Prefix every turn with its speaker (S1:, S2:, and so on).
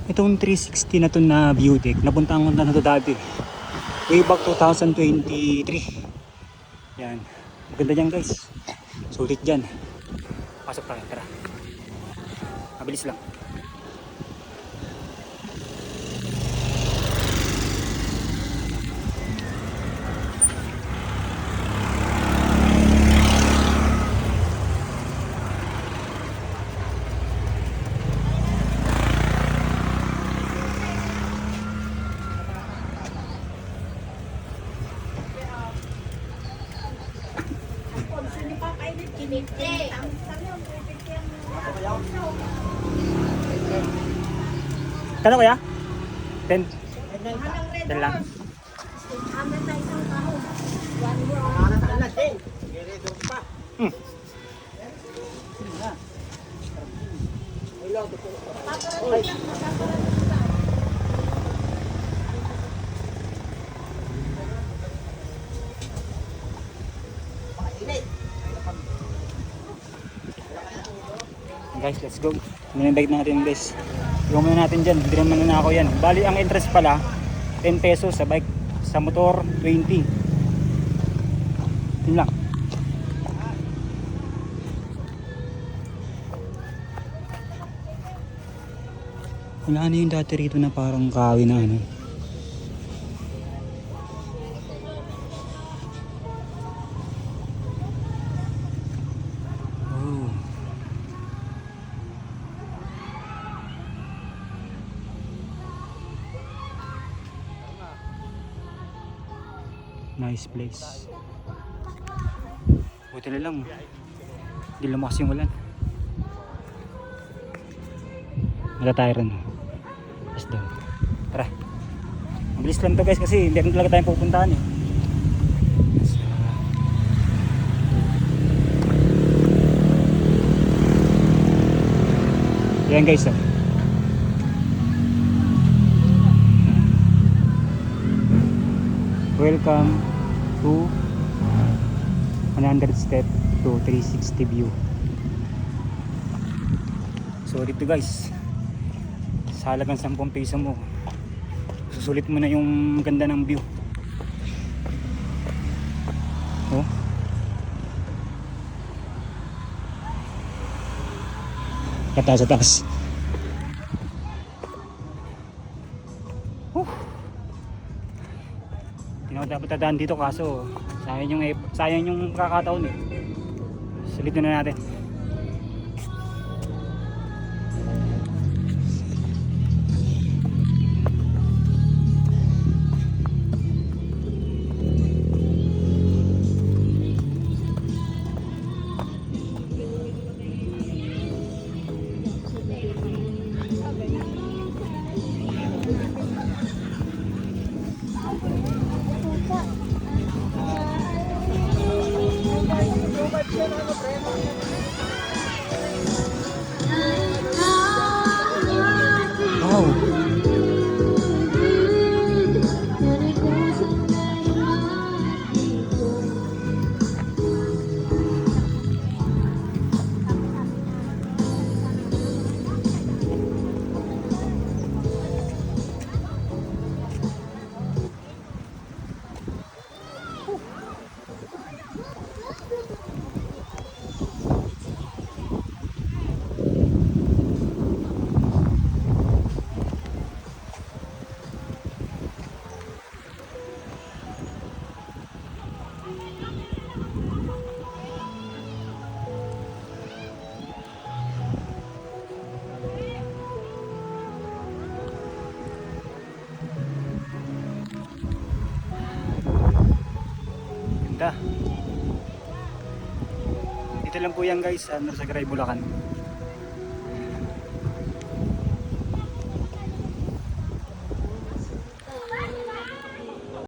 S1: Itong 360 na to na view deck, napuntaan ko na to dati. Way back 2023. Yan. Maganda dyan guys. Sulit dyan. Pasok tayo, tara. Mabilis lang. Kano kaya? 10? 10 lang. Guys, let's go. Minibike natin guys. Iwan muna natin dyan. Hindi naman na ako yan. Bali, ang interest pala 10 pesos sa bike. Sa motor 20. Yun lang. Wala na yung dati rito na parang kawi na ano. Nice place. Buti na lang hindi lumakas yung ulan. Nagatayo rin. Just down. Tara. Mabilis lang to guys kasi hindi talaga tayo pupuntahan eh. Yan guys oh. Welcome to 100 step to 360 view. So dito guys, sa halagang 10 piso mo, susulit mo na yung ganda ng view. Oh. Kataas sa taas. Hindi na dapat tadaan dito kaso sayang yung kakataon eh. Sulitin na natin. Wow. Dito lang po yan guys, sa Norzagaray, Bulacan.